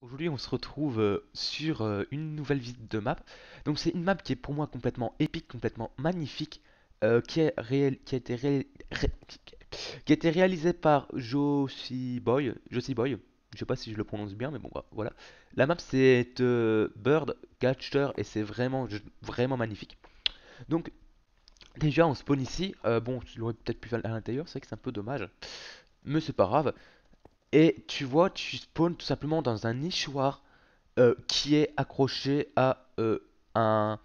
Aujourd'hui, on se retrouve sur une nouvelle visite de map. Donc, c'est une map qui est pour moi complètement épique, complètement magnifique, qui a été qui a été réalisée par Josie Boy. Je sais pas si je le prononce bien, mais bon, voilà. La map, c'est Bird Catcher et c'est vraiment magnifique. Donc, déjà, on spawn ici. Bon, tu l'aurais peut-être pu faire à l'intérieur, c'est vrai que c'est un peu dommage, mais c'est pas grave. Et tu vois, tu spawns tout simplement dans un nichoir qui est accroché à un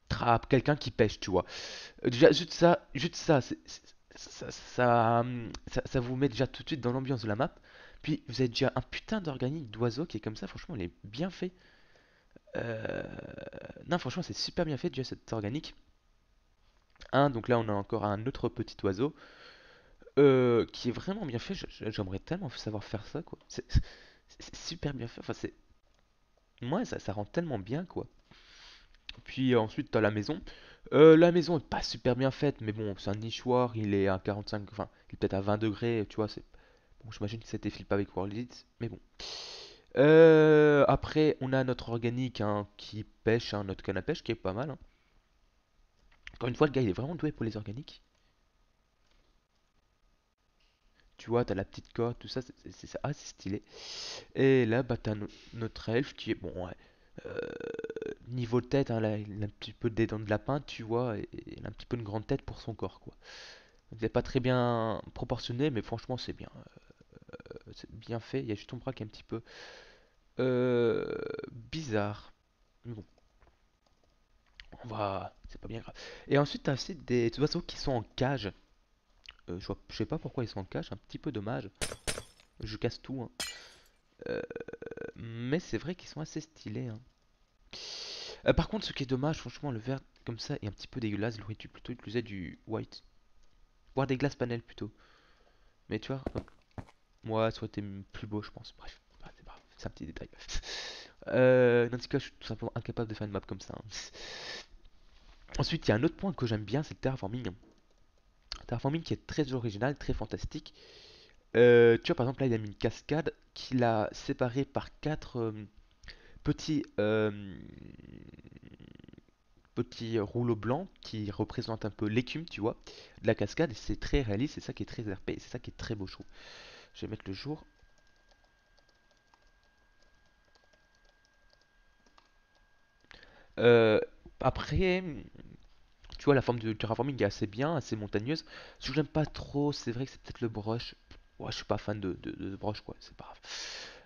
trap, quelqu'un qui pêche, tu vois. Déjà, ça vous met déjà tout de suite dans l'ambiance de la map. Puis vous avez déjà un putain d'organique d'oiseau qui est comme ça, franchement, il est bien fait. Euh, Non, franchement, c'est super bien fait déjà cet organique. Donc là, on a encore un autre petit oiseau qui est vraiment bien fait. J'aimerais tellement savoir faire ça, quoi. C'est super bien fait. Enfin, moi, ça rend tellement bien, quoi. Puis ensuite, t'as la maison. La maison est pas super bien faite, mais bon, c'est un nichoir, il est à 45, enfin, il est peut-être à 20 degrés, tu vois, c'est... Bon, j'imagine que c'était flip avec World mais bon. Après, on a notre organique hein, qui pêche, hein, notre canne à pêche qui est pas mal. Hein. Encore une fois, le gars, il est vraiment doué pour les organiques. Tu vois, t'as la petite corde, tout ça, c'est assez stylé. Et là, bah, t'as notre elfe qui est, bon, ouais, euh, niveau tête, hein, là, il a un petit peu des dents de lapin, tu vois, et il a un petit peu une grande tête pour son corps, quoi. C'est pas très bien proportionné, mais franchement, c'est bien fait. Il y a juste ton bras qui est un petit peu euh, bizarre. Mais bon, c'est pas bien grave. Et ensuite, t'as aussi des oiseaux qui sont en cage. Je sais pas pourquoi ils sont en cage, un petit peu dommage. Je casse tout, hein. Euh, mais c'est vrai qu'ils sont assez stylés. Hein. Par contre, ce qui est dommage, franchement, le vert comme ça est un petit peu dégueulasse. Il aurait dû plutôt utiliser du white, voire des glaces panel plutôt. Mais tu vois, hop, moi, ça aurait été plus beau, je pense. Bref, c'est pas grave, c'est un petit détail. Dans ce cas, je suis tout simplement incapable de faire une map comme ça. Hein. Ensuite, il y a un autre point que j'aime bien, c'est le terraforming. Terraforming qui est très original, très fantastique. Tu vois, par exemple, là, il a mis une cascade qu'il a séparée par quatre petits, petits rouleaux blancs qui représentent un peu l'écume, tu vois, de la cascade. Et c'est très réaliste, c'est ça qui est très RP, c'est ça qui est très beau, je trouve. Je vais mettre le jour. Euh, Après, tu vois, la forme du terraforming est assez bien, assez montagneuse. Ce que j'aime pas trop, c'est vrai que c'est peut-être le brush. Ouais, je suis pas fan de brush, quoi, c'est pas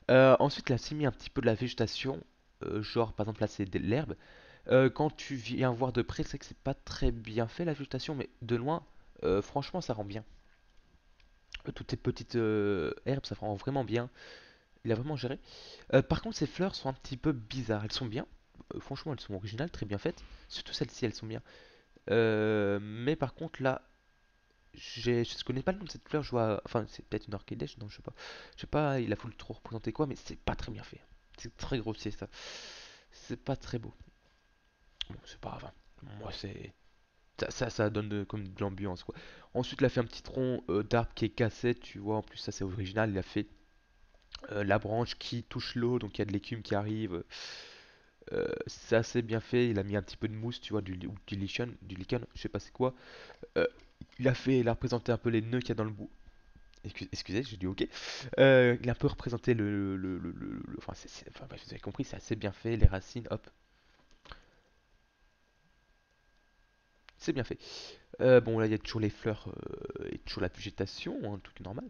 grave. Ensuite, il a aussi mis un petit peu de la végétation. Genre, par exemple, là, c'est de l'herbe. Quand tu viens voir de près, c'est que c'est pas très bien fait la végétation, mais de loin, franchement, ça rend bien. Toutes ces petites herbes, ça rend vraiment bien. Il a vraiment géré. Par contre, ces fleurs sont un petit peu bizarres. Elles sont bien. Franchement, elles sont originales, très bien faites. Surtout celles-ci, elles sont bien. Mais par contre, là, je connais pas le nom de cette fleur. Enfin, c'est peut-être une orchidée, non, je sais pas. Je sais pas, il a voulu trop représenter quoi, mais c'est pas très bien fait. C'est très grossier ça. C'est pas très beau. Bon, c'est pas grave. Hein. Moi, c'est. Ça donne comme de l'ambiance quoi. Ensuite, il a fait un petit tronc d'arbre qui est cassé, tu vois. En plus, ça c'est original. Il a fait la branche qui touche l'eau, donc il y a de l'écume qui arrive. C'est assez bien fait. Il a mis un petit peu de mousse, tu vois, du lichen, je sais pas c'est quoi. Euh, il a représenté un peu les nœuds qu'il y a dans le bout. Excusez, j'ai dit ok. Il a un peu représenté enfin, enfin, vous avez compris, c'est assez bien fait. Les racines, hop, c'est bien fait. Bon, là, il y a toujours les fleurs et toujours la végétation, hein, un truc normal.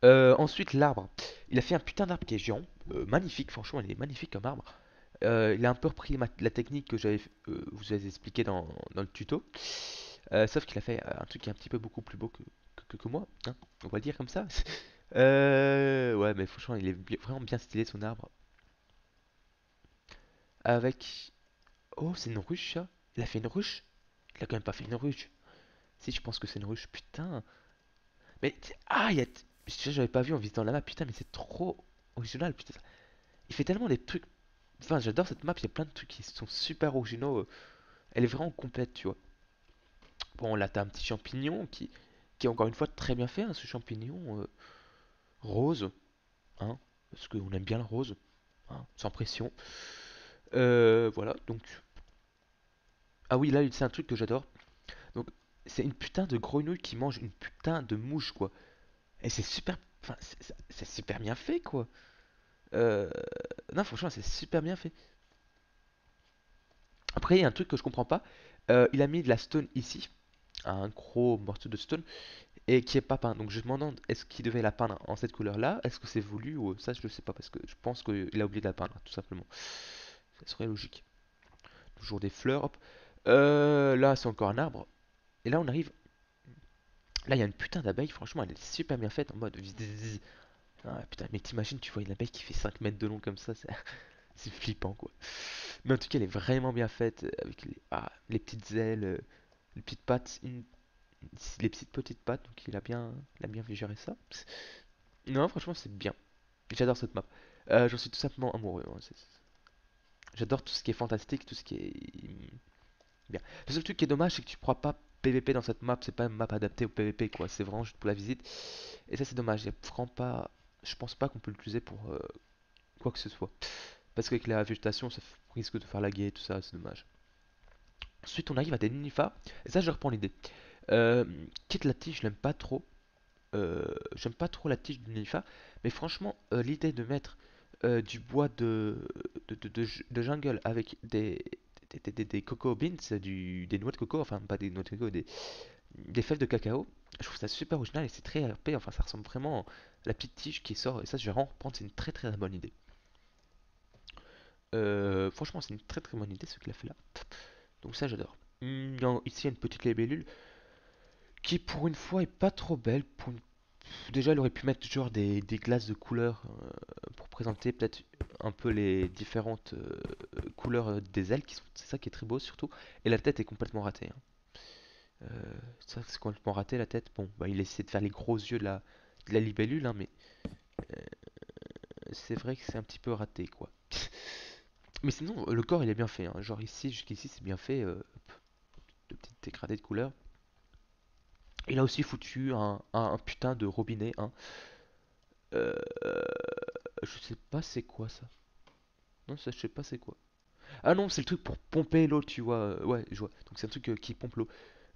Ensuite, l'arbre. Il a fait un putain d'arbre qui est géant. Magnifique, franchement, il est magnifique comme arbre. Il a un peu repris la technique que vous avez expliqué dans le tuto. Sauf qu'il a fait un truc qui est un petit peu beaucoup plus beau que moi. Hein, on va le dire comme ça. Ouais, mais franchement, il est vraiment bien stylé son arbre. Avec. Oh, c'est une ruche ça. Il a fait une ruche. Il a quand même pas fait une ruche. Si, je pense que c'est une ruche. Putain. Mais. Ah, il y a. J'avais pas vu en visitant la map. Putain, mais c'est trop original. Putain. Il fait tellement des trucs. Enfin, j'adore cette map. Il y a plein de trucs qui sont super originaux. Elle est vraiment complète, tu vois. Bon, là, t'as un petit champignon qui est encore une fois très bien fait, hein, ce champignon rose. Hein. parce qu'on aime bien le rose, hein, sans pression. Voilà, donc... Ah oui, là, c'est un truc que j'adore. Donc, c'est une putain de grenouille qui mange une putain de mouche, quoi. Et c'est super... Enfin, c'est super bien fait, quoi. Euh... Non, franchement, c'est super bien fait. Après, il y a un truc que je comprends pas. Il a mis de la stone ici, un gros morceau de stone, et qui est pas peint. Donc je me demande, est-ce qu'il devait la peindre en cette couleur-là? Est-ce que c'est voulu ou ça, je ne sais pas, parce que je pense qu'il a oublié de la peindre, tout simplement. Ça serait logique. Toujours des fleurs, hop. Là, c'est encore un arbre. Et là, on arrive. Là, il y a une putain d'abeille, franchement, elle est super bien faite en mode. Ah, putain, mais t'imagines, tu vois une abeille qui fait 5 mètres de long comme ça, c'est flippant quoi. Mais en tout cas, elle est vraiment bien faite, avec les petites ailes, les petites pattes, les petites pattes, donc il a bien vu gérer ça. Non, franchement, c'est bien. J'adore cette map. J'en suis tout simplement amoureux, hein. J'adore tout ce qui est fantastique, tout ce qui est bien. Le seul truc qui est dommage, c'est que tu pourras pas PVP dans cette map. C'est pas une map adaptée au PVP, quoi. C'est vraiment juste pour la visite. Et ça, c'est dommage. Il y a vraiment pas. Je pense pas qu'on peut l'utiliser pour quoi que ce soit. Parce qu'avec la végétation, ça risque de faire laguer et tout ça. C'est dommage. Ensuite, on arrive à des ninifas. Et ça, je reprends l'idée. Euh, Quitte la tige, je l'aime pas trop. J'aime pas trop la tige du Nifa, mais franchement, l'idée de mettre du bois de jungle avec des cocoa beans, des noix de coco, enfin pas des noix de coco, des fèves de cacao, je trouve ça super original et c'est très RP, enfin ça ressemble vraiment à la petite tige qui sort, et ça je vais vraiment reprendre, c'est une très très bonne idée. Franchement, c'est une très très bonne idée ce qu'il a fait là. Donc ça j'adore. Non, ici il y a une petite libellule qui pour une fois est pas trop belle. Déjà, elle aurait pu mettre genre des glaces de couleurs pour présenter peut-être un peu les différentes couleurs des ailes, c'est ça qui est très beau surtout. Et la tête est complètement ratée, hein. Ça, c'est complètement raté la tête. Bon, bah, il essaie de faire les gros yeux de la libellule, hein, mais c'est vrai que c'est un petit peu raté, quoi. Mais sinon, le corps il est bien fait, hein. Genre ici, jusqu'ici, c'est bien fait. De petites dégradés de couleurs. Il a aussi foutu un putain de robinet, hein. Euh, je sais pas c'est quoi ça. Non, ça je sais pas c'est quoi. Ah non, c'est le truc pour pomper l'eau, tu vois. Ouais, je vois. Donc c'est un truc qui pompe l'eau.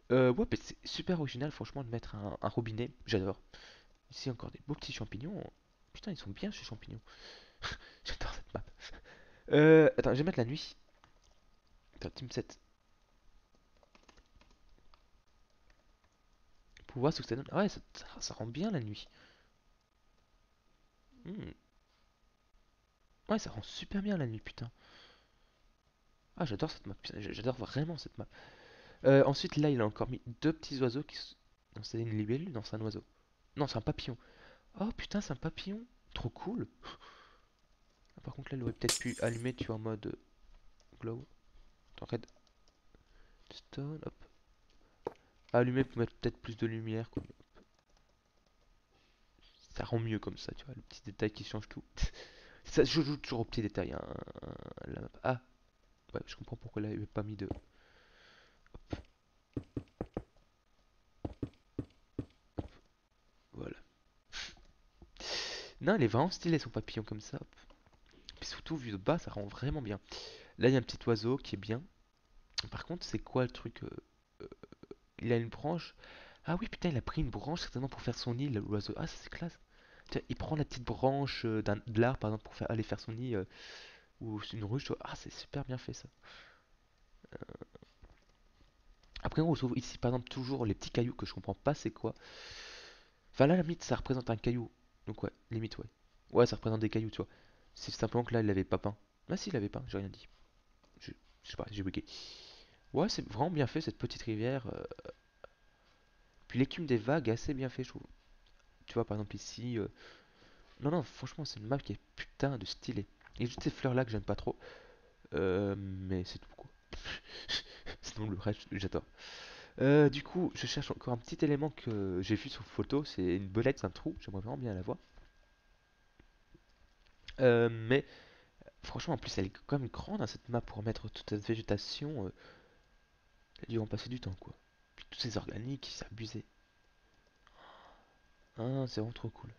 Ouais, mais c'est super original, franchement, de mettre un robinet. J'adore. Ici, encore des beaux petits champignons. Putain, ils sont bien ces champignons. J'adore cette map. Attends, je vais mettre la nuit. Attends, Team 7. Pour voir ce que ça donne. Ah ouais, ça rend bien la nuit. Hmm. Ouais, ça rend super bien la nuit, putain. Ah, j'adore cette map. Putain, j'adore vraiment cette map. Ensuite, là, il a encore mis deux petits oiseaux qui. Non, c'est une libellule? Non, c'est un oiseau. Non, c'est un papillon. Oh putain, c'est un papillon. Trop cool. Ah, par contre, là, il aurait peut-être pu allumer, tu vois, en mode glow. Attends, redstone, hop. Allumer pour mettre peut-être plus de lumière, quoi. Ça rend mieux comme ça, tu vois, le petit détail qui change tout. Ça, je joue toujours aux petits détails, hein, la map. Ah, ouais, je comprends pourquoi là, il avait pas mis de. Voilà. Non, il est vraiment stylé son papillon comme ça. Hop. Puis surtout, vu de bas, ça rend vraiment bien. Là, il y a un petit oiseau qui est bien. Par contre, c'est quoi le truc il a une branche. Ah oui, putain, il a pris une branche certainement pour faire son nid, l'oiseau. Ah, ça c'est classe. Tiens, il prend la petite branche de l'arbre, par exemple, pour aller faire son nid, ou une ruche, tu vois. Ah, c'est super bien fait ça. Après, on retrouve ici, par exemple, toujours les petits cailloux que je comprends pas c'est quoi. Enfin, là, la limite, ça représente un caillou. Donc, ouais, limite, ouais. Ouais, ça représente des cailloux, tu vois. C'est simplement que là, il l'avait pas peint. Ah, si, il l'avait peint, j'ai rien dit. Je, je sais pas, j'ai bugué. Ouais, c'est vraiment bien fait cette petite rivière. Puis l'écume des vagues est assez bien fait, je trouve. Tu vois, par exemple, ici. Non, non, franchement, c'est une map qui est putain de stylée. Il y a juste ces fleurs là que j'aime pas trop. Mais c'est tout quoi. Sinon, le reste, j'adore. Du coup, je cherche encore un petit élément que j'ai vu sur photo. C'est une belette, c'est un trou. J'aimerais vraiment bien la voir. Mais franchement, en plus, elle est quand même grande hein, cette map pour mettre toute cette végétation. Elle a dû en passer du temps quoi. Puis tous ces organiques, c'est abusé. Ah, c'est vraiment trop cool.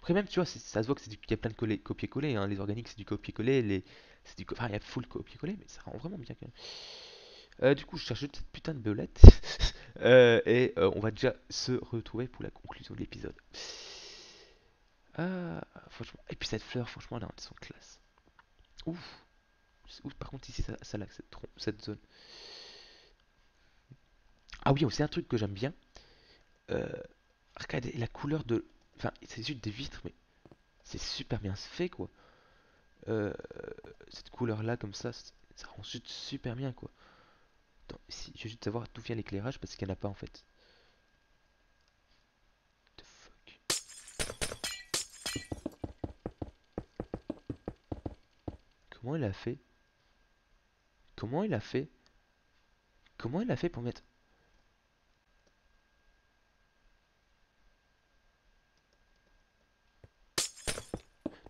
Après même, tu vois, ça se voit que il y a plein de copier-coller, hein. Les organiques, c'est du copier-coller, enfin, il y a full copier-coller, mais ça rend vraiment bien quand même. Du coup, je cherche juste cette putain de belette. On va déjà se retrouver pour la conclusion de l'épisode. Franchement. Et puis cette fleur, franchement, là, elles sont classe. Ouf. Ouf, par contre, ici, ça lag, cette zone. Ah oui, c'est un truc que j'aime bien. Euh, Regardez la couleur de. Enfin, c'est juste des vitres, mais c'est super bien fait, quoi. Euh, cette couleur-là, comme ça rend juste super bien, quoi. Attends, ici, je vais juste savoir d'où vient l'éclairage parce qu'il n'y en a pas en fait. The fuck. Comment il a fait? Comment il a fait? Comment il a fait pour mettre.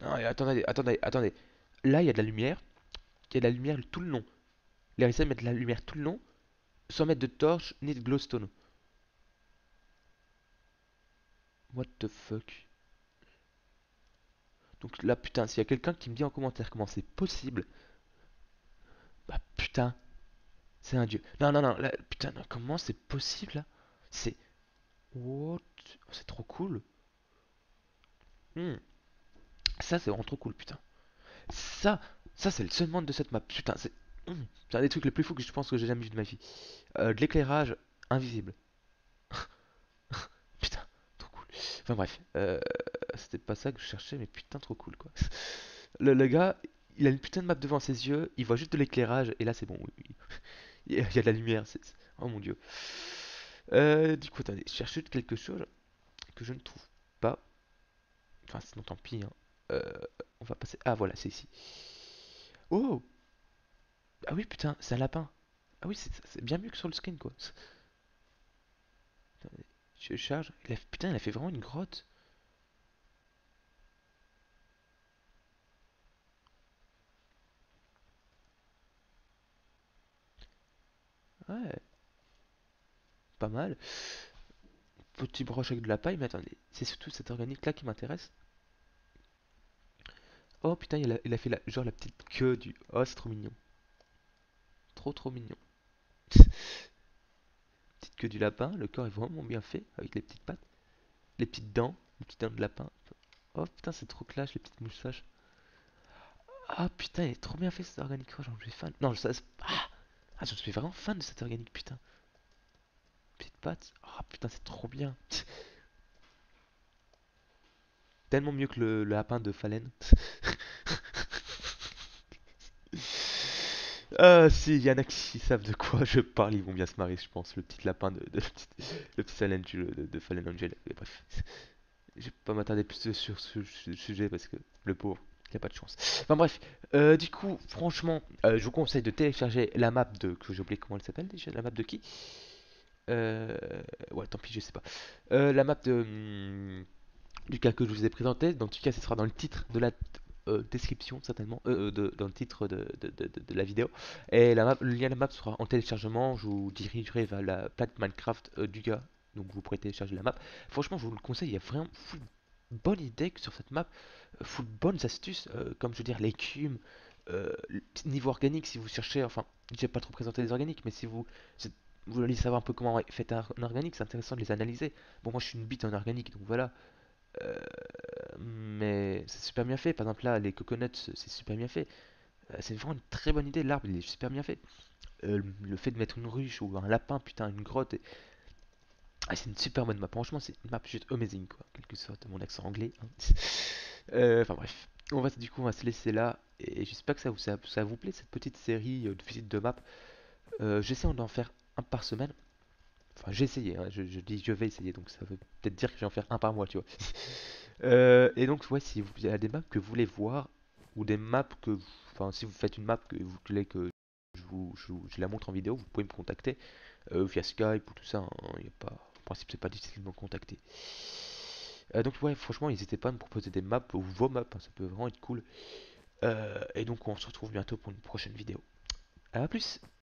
Non, attendez. Là, il y a de la lumière. Il y a de la lumière tout le long. Il a réussi à mettre de la lumière tout le long sans mettre de torche ni de glowstone. What the fuck? Donc là, putain, s'il y a quelqu'un qui me dit en commentaire comment c'est possible, bah putain, c'est un dieu. Non, là, putain, non, comment c'est possible là? C'est. What? Oh, c'est trop cool. Hmm. Ça, c'est vraiment trop cool, putain. Ça, ça c'est le seul monde de cette map. Putain, c'est un des trucs les plus fous que je pense que j'ai jamais vu de ma vie. De l'éclairage invisible. Putain, trop cool. Enfin bref, c'était pas ça que je cherchais, mais putain, trop cool quoi. Le gars, il a une putain de map devant ses yeux, il voit juste de l'éclairage, et là c'est bon, oui. Il y a de la lumière, oh mon dieu. Du coup, attendez, je cherche juste quelque chose que je ne trouve pas. Enfin, sinon tant pis, hein. Euh, on va passer. Ah voilà, c'est ici. Oh! Ah oui, putain, c'est un lapin. Ah oui, c'est bien mieux que sur le screen, quoi. Attendez, je charge. Putain, il a fait vraiment une grotte. Ouais, pas mal. Petit broche avec de la paille, mais attendez, c'est surtout cet organique-là qui m'intéresse. Oh putain, il a fait genre la petite queue du. Oh, c'est trop mignon. Trop mignon. Petite queue du lapin, le corps est vraiment bien fait, avec les petites pattes, les petites dents de lapin. Oh putain, c'est trop clash, les petites moustaches. Ah putain, il est trop bien fait cet organique. Oh, j'en suis fan. Non, j'en suis vraiment fan de cet organique, putain. Petite patte. Oh putain, c'est trop bien. Tellement mieux que le lapin de Fallen. Ah si, il y en a qui savent de quoi je parle, ils vont bien se marrer, je pense. Le petit lapin le petit Silent Hill de Fallen Angel. Mais bref, je vais pas m'attarder plus sur ce sujet parce que le pauvre, il a pas de chance. Enfin bref, du coup, franchement, je vous conseille de télécharger la map de. Que j'ai oublié comment elle s'appelle déjà, la map de qui? Euh, ouais, tant pis, je sais pas. La map du cas que je vous ai présenté. Dans tout cas, ce sera dans le titre de la description, certainement, dans le titre de la vidéo. Et le lien de la map sera en téléchargement. Je vous dirigerai vers la plaque Minecraft du gars. Donc vous pourrez télécharger la map. Franchement, je vous le conseille. Il y a vraiment full bonne idée sur cette map. Full bonnes astuces. Comme je veux dire, l'écume. Niveau organique, si vous cherchez. Enfin, j'ai pas trop présenté les organiques, mais si vous voulez savoir un peu comment est fait un organique, c'est intéressant de les analyser. Bon, moi je suis une bite en organique, donc voilà. Euh, mais c'est super bien fait. Par exemple, là, les coconuts, c'est super bien fait. C'est vraiment une très bonne idée. L'arbre, il est super bien fait. Le fait de mettre une ruche ou un lapin, putain, une grotte. C'est une super bonne map. Franchement, c'est une map juste amazing, quoi. Quel que soit mon accent anglais, hein. Enfin bref. On va se laisser là. Et j'espère que ça vous plaît, cette petite série de visites de map. J'essaie d'en faire un par semaine. Enfin, j'ai essayé, hein. Je dis je vais essayer, donc ça veut peut-être dire que je vais en faire un par mois, tu vois. Et donc, ouais, si vous avez des maps que vous voulez voir, ou des maps enfin, si vous faites une map que vous voulez que je la montre en vidéo, vous pouvez me contacter via Skype ou tout ça, hein. Y a pas, en principe, c'est pas difficile de me contacter. Donc, ouais, franchement, n'hésitez pas à me proposer des maps ou vos maps, hein, ça peut vraiment être cool. Et donc, on se retrouve bientôt pour une prochaine vidéo. À plus!